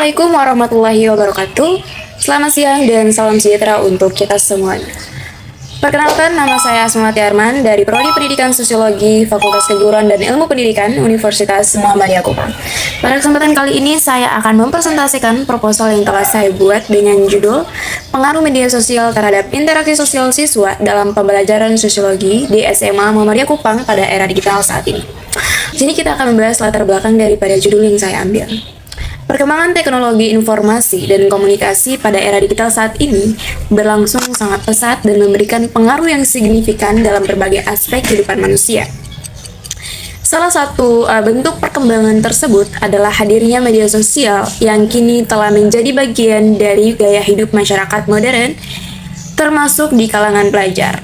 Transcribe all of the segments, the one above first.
Assalamualaikum warahmatullahi wabarakatuh. Selamat siang dan salam sejahtera untuk kita semuanya. Perkenalkan, nama saya Asmawati Arman dari Prodi Pendidikan Sosiologi Fakultas Keguruan dan Ilmu Pendidikan Universitas Muhammadiyah Kupang. Pada kesempatan kali ini saya akan mempresentasikan proposal yang telah saya buat dengan judul Pengaruh Media Sosial Terhadap Interaksi Sosial Siswa dalam Pembelajaran Sosiologi di SMA Muhammadiyah Kupang pada era digital saat ini. Di sini kita akan membahas latar belakang daripada judul yang saya ambil. Perkembangan teknologi informasi dan komunikasi pada era digital saat ini berlangsung sangat pesat dan memberikan pengaruh yang signifikan dalam berbagai aspek kehidupan manusia. Salah satu bentuk perkembangan tersebut adalah hadirnya media sosial yang kini telah menjadi bagian dari gaya hidup masyarakat modern, termasuk di kalangan pelajar.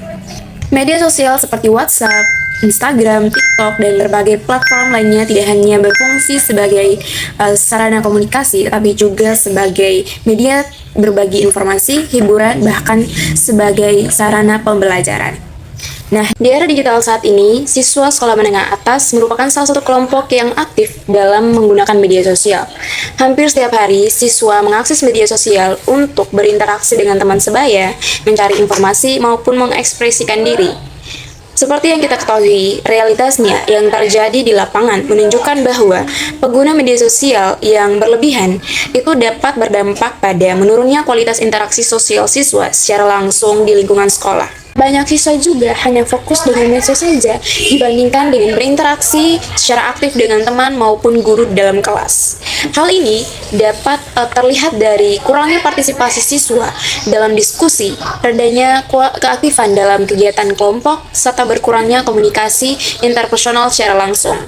Media sosial seperti WhatsApp, Instagram, TikTok, dan berbagai platform lainnya tidak hanya berfungsi sebagai sarana komunikasi, tapi juga sebagai media berbagi informasi, hiburan, bahkan sebagai sarana pembelajaran. Nah, di era digital saat ini, siswa sekolah menengah atas merupakan salah satu kelompok yang aktif dalam menggunakan media sosial. Hampir setiap hari, siswa mengakses media sosial untuk berinteraksi dengan teman sebaya, mencari informasi, maupun mengekspresikan diri. Seperti yang kita ketahui, realitasnya yang terjadi di lapangan menunjukkan bahwa pengguna media sosial yang berlebihan itu dapat berdampak pada menurunnya kualitas interaksi sosial siswa secara langsung di lingkungan sekolah. Banyak siswa juga hanya fokus dengan medsos saja dibandingkan dengan berinteraksi secara aktif dengan teman maupun guru dalam kelas. Hal ini dapat terlihat dari kurangnya partisipasi siswa dalam diskusi, rendahnya keaktifan dalam kegiatan kelompok, serta berkurangnya komunikasi interpersonal secara langsung.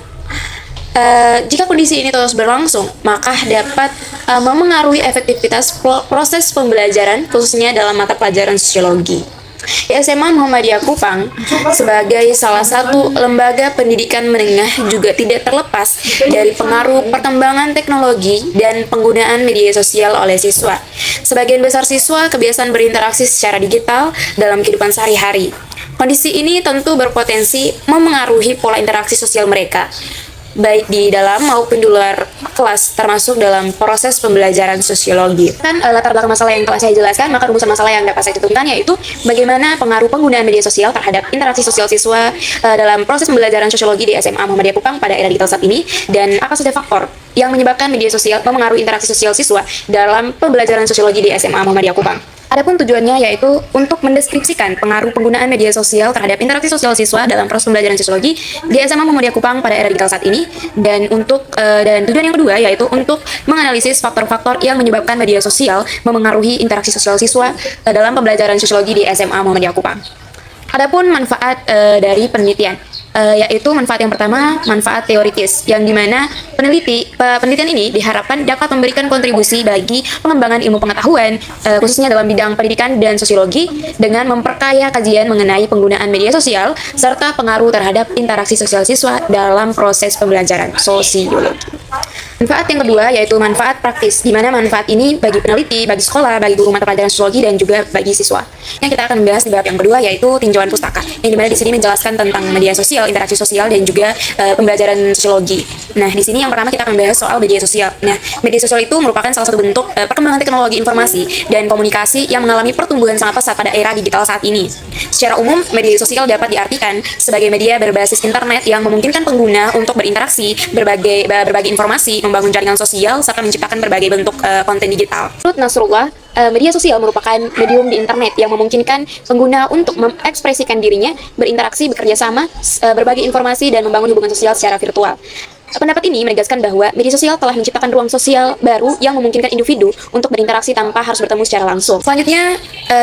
Jika kondisi ini terus berlangsung, maka dapat memengaruhi efektivitas proses pembelajaran, khususnya dalam mata pelajaran sosiologi. Di SMA Muhammadiyah Kupang, sebagai salah satu lembaga pendidikan menengah juga tidak terlepas dari pengaruh perkembangan teknologi dan penggunaan media sosial oleh siswa. Sebagian besar siswa kebiasaan berinteraksi secara digital dalam kehidupan sehari-hari. Kondisi ini tentu berpotensi memengaruhi pola interaksi sosial mereka, baik di dalam maupun di luar kelas, termasuk dalam proses pembelajaran sosiologi. Latar belakang masalah yang telah saya jelaskan, maka rumusan masalah yang dapat saya tentukan yaitu bagaimana pengaruh penggunaan media sosial terhadap interaksi sosial siswa dalam proses pembelajaran sosiologi di SMA Muhammadiyah Kupang pada era digital saat ini, dan apa saja faktor yang menyebabkan media sosial memengaruhi interaksi sosial siswa dalam pembelajaran sosiologi di SMA Muhammadiyah Kupang. Adapun tujuannya yaitu untuk mendeskripsikan pengaruh penggunaan media sosial terhadap interaksi sosial siswa dalam proses pembelajaran sosiologi di SMA Muhammadiyah Kupang pada era digital saat ini, dan tujuan yang kedua yaitu untuk menganalisis faktor-faktor yang menyebabkan media sosial memengaruhi interaksi sosial siswa dalam pembelajaran sosiologi di SMA Muhammadiyah Kupang. Adapun manfaat dari penelitian, yaitu manfaat yang pertama, manfaat teoritis, yang dimana penelitian ini diharapkan dapat memberikan kontribusi bagi pengembangan ilmu pengetahuan, khususnya dalam bidang pendidikan dan sosiologi, dengan memperkaya kajian mengenai penggunaan media sosial serta pengaruh terhadap interaksi sosial siswa dalam proses pembelajaran sosiologi. Manfaat yang kedua yaitu manfaat praktis, di mana manfaat ini bagi peneliti, bagi sekolah, bagi guru mata pelajaran sosiologi, dan juga bagi siswa. Yang kita akan membahas di bab yang kedua yaitu tinjauan pustaka, yang dimana di sini menjelaskan tentang media sosial, interaksi sosial, dan juga pembelajaran sosiologi. Nah, di sini yang pertama kita akan membahas soal media sosial. Nah, media sosial itu merupakan salah satu bentuk perkembangan teknologi informasi dan komunikasi yang mengalami pertumbuhan sangat pesat pada era digital saat ini. Secara umum, media sosial dapat diartikan sebagai media berbasis internet yang memungkinkan pengguna untuk berinteraksi, berbagi informasi, membangun jaringan sosial, serta menciptakan berbagai bentuk konten digital. Menurut Nasrullah, media sosial merupakan medium di internet yang memungkinkan pengguna untuk mengekspresikan dirinya, berinteraksi, bekerja sama, berbagi informasi, dan membangun hubungan sosial secara virtual. Pendapat ini menegaskan bahwa media sosial telah menciptakan ruang sosial baru yang memungkinkan individu untuk berinteraksi tanpa harus bertemu secara langsung. Selanjutnya,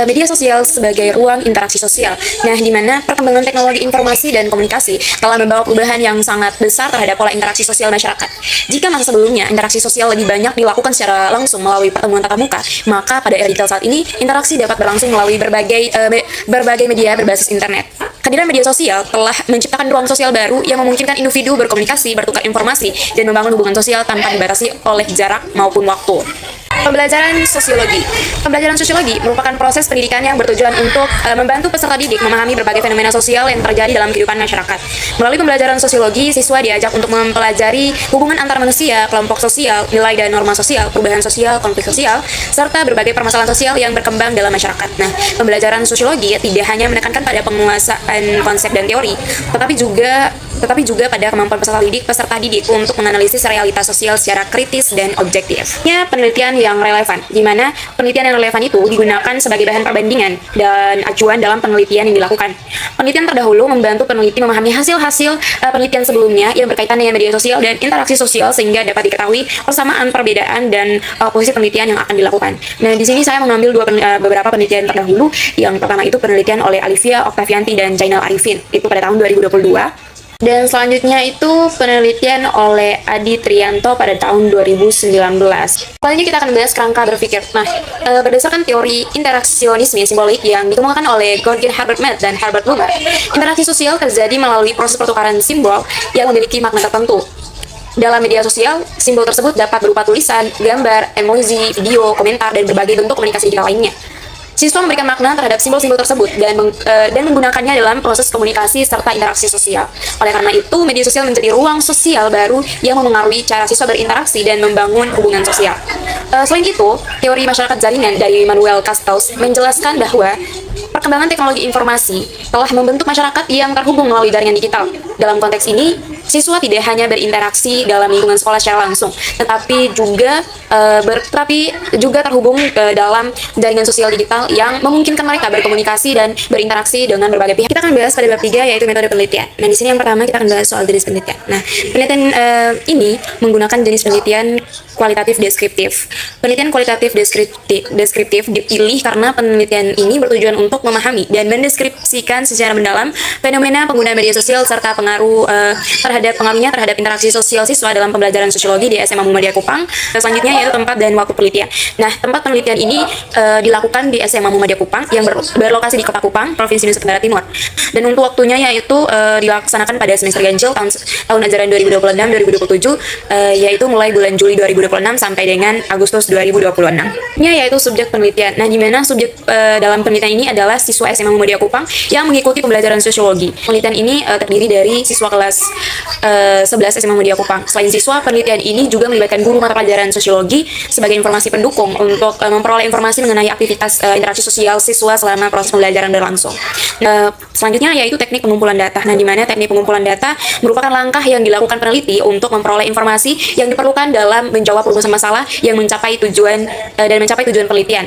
media sosial sebagai ruang interaksi sosial. Nah, di mana perkembangan teknologi informasi dan komunikasi telah membawa perubahan yang sangat besar terhadap pola interaksi sosial masyarakat. Jika masa sebelumnya interaksi sosial lebih banyak dilakukan secara langsung melalui pertemuan tatap muka, maka pada era digital saat ini interaksi dapat berlangsung melalui berbagai media berbasis internet. Kehadiran media sosial telah menciptakan ruang sosial baru yang memungkinkan individu berkomunikasi, bertukar informasi, dan membangun hubungan sosial tanpa dibatasi oleh jarak maupun waktu. Pembelajaran sosiologi. Pembelajaran sosiologi merupakan proses pendidikan yang bertujuan untuk membantu peserta didik memahami berbagai fenomena sosial yang terjadi dalam kehidupan masyarakat. Melalui pembelajaran sosiologi, siswa diajak untuk mempelajari hubungan antar manusia, kelompok sosial, nilai dan norma sosial, perubahan sosial, konflik sosial, serta berbagai permasalahan sosial yang berkembang dalam masyarakat. Nah, pembelajaran sosiologi tidak hanya menekankan pada penguasaan konsep dan teori, tetapi juga pada kemampuan peserta didik untuk menganalisis realitas sosial secara kritis dan objektif. Penelitian yang relevan, di mana penelitian yang relevan itu digunakan sebagai bahan perbandingan dan acuan dalam penelitian yang dilakukan. Penelitian terdahulu membantu peneliti memahami hasil-hasil penelitian sebelumnya yang berkaitan dengan media sosial dan interaksi sosial sehingga dapat diketahui persamaan, perbedaan, dan posisi penelitian yang akan dilakukan. Nah, di sini saya mengambil beberapa penelitian terdahulu. Yang pertama itu penelitian oleh Alivia Oktavianti dan Jainal Arifin, itu pada tahun 2022. Dan selanjutnya itu penelitian oleh Adi Trianto pada tahun 2019. Selanjutnya kita akan membahas kerangka berpikir. Nah, berdasarkan teori interaksionisme simbolik yang dikemukakan oleh George Herbert Mead dan Herbert Blumer, interaksi sosial terjadi melalui proses pertukaran simbol yang memiliki makna tertentu. Dalam media sosial, simbol tersebut dapat berupa tulisan, gambar, emoji, video, komentar, dan berbagai bentuk komunikasi digital lainnya. Siswa memberikan makna terhadap simbol-simbol tersebut dan menggunakannya dalam proses komunikasi serta interaksi sosial. Oleh karena itu, media sosial menjadi ruang sosial baru yang memengaruhi cara siswa berinteraksi dan membangun hubungan sosial. Selain itu, teori masyarakat jaringan dari Manuel Castells menjelaskan bahwa perkembangan teknologi informasi telah membentuk masyarakat yang terhubung melalui jaringan digital. Dalam konteks ini, siswa tidak hanya berinteraksi dalam lingkungan sekolah secara langsung, tetapi juga terhubung dalam jaringan sosial digital yang memungkinkan mereka berkomunikasi dan berinteraksi dengan berbagai pihak. Kita akan bahas pada bab 3, yaitu metode penelitian. Nah, di sini yang pertama kita akan bahas soal jenis penelitian. Nah, penelitian ini menggunakan jenis penelitian kualitatif deskriptif. Penelitian kualitatif deskriptif dipilih karena penelitian ini bertujuan untuk memahami dan mendeskripsikan secara mendalam fenomena penggunaan media sosial serta pengaruhnya terhadap interaksi sosial siswa dalam pembelajaran sosiologi di SMA Muhammadiyah Kupang. Selanjutnya yaitu tempat dan waktu penelitian. Nah, tempat penelitian ini dilakukan di SMA Muhammadiyah Kupang yang berlokasi di Kota Kupang, Provinsi Nusa Tenggara Timur. Dan untuk waktunya yaitu dilaksanakan pada semester ganjil tahun ajaran 2026-2027, yaitu mulai bulan Juli 2026 sampai dengan Agustus 2026. Yaitu subjek penelitian. Nah, di mana subjek dalam penelitian ini adalah siswa SMA Muhammadiyah Kupang yang mengikuti pembelajaran sosiologi. Penelitian ini terdiri dari siswa kelas 11 SMA Muhammadiyah Kupang. Selain siswa, penelitian ini juga melibatkan guru mata pelajaran sosiologi sebagai informasi pendukung untuk memperoleh informasi mengenai aktivitas interaksi sosial siswa selama proses pembelajaran berlangsung. Selanjutnya yaitu teknik pengumpulan data. Nah, di mana teknik pengumpulan data merupakan langkah yang dilakukan peneliti untuk memperoleh informasi yang diperlukan dalam menjawab rumusan masalah yang mencapai tujuan penelitian.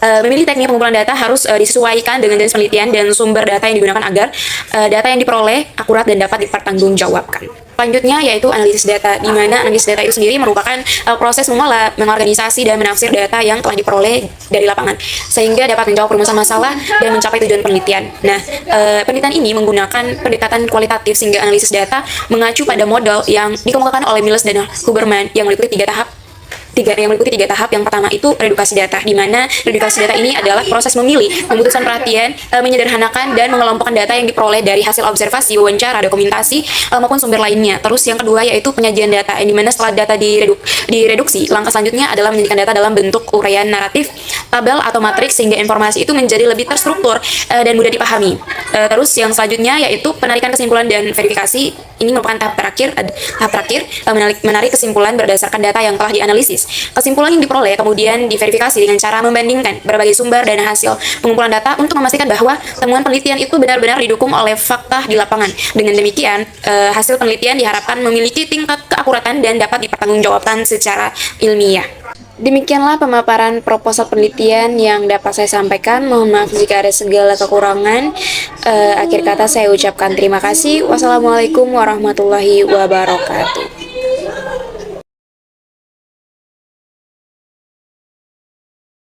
Memilih teknik pengumpulan data harus disesuaikan dengan jenis penelitian dan sumber data yang digunakan agar data yang diperoleh akurat dan dapat dipertanggungjawabkan. Selanjutnya yaitu analisis data, di mana analisis data itu sendiri merupakan proses mengolah, mengorganisasi, dan menafsir data yang telah diperoleh dari lapangan, sehingga dapat menjawab rumusan masalah dan mencapai tujuan penelitian. Nah, penelitian ini menggunakan pendekatan kualitatif sehingga analisis data mengacu pada model yang dikemukakan oleh Miles dan Huberman yang meliputi tiga tahap. Yang pertama itu redukasi data, di mana redukasi data ini adalah proses memilih, memutuskan perhatian, menyederhanakan dan mengelompokkan data yang diperoleh dari hasil observasi, wawancara, dokumentasi maupun sumber lainnya. Terus yang kedua yaitu penyajian data, di mana setelah data direduksi, langkah selanjutnya adalah menyajikan data dalam bentuk uraian naratif, tabel atau matriks sehingga informasi itu menjadi lebih terstruktur dan mudah dipahami. Terus yang selanjutnya yaitu penarikan kesimpulan dan verifikasi. Ini merupakan tahap terakhir menarik kesimpulan berdasarkan data yang telah dianalisis. Kesimpulan yang diperoleh kemudian diverifikasi dengan cara membandingkan berbagai sumber dan hasil pengumpulan data untuk memastikan bahwa temuan penelitian itu benar-benar didukung oleh fakta di lapangan. Dengan demikian, hasil penelitian diharapkan memiliki tingkat keakuratan dan dapat dipertanggungjawabkan secara ilmiah. Demikianlah pemaparan proposal penelitian yang dapat saya sampaikan. Mohon maaf jika ada segala kekurangan. Akhir kata saya ucapkan terima kasih. Wassalamualaikum warahmatullahi wabarakatuh.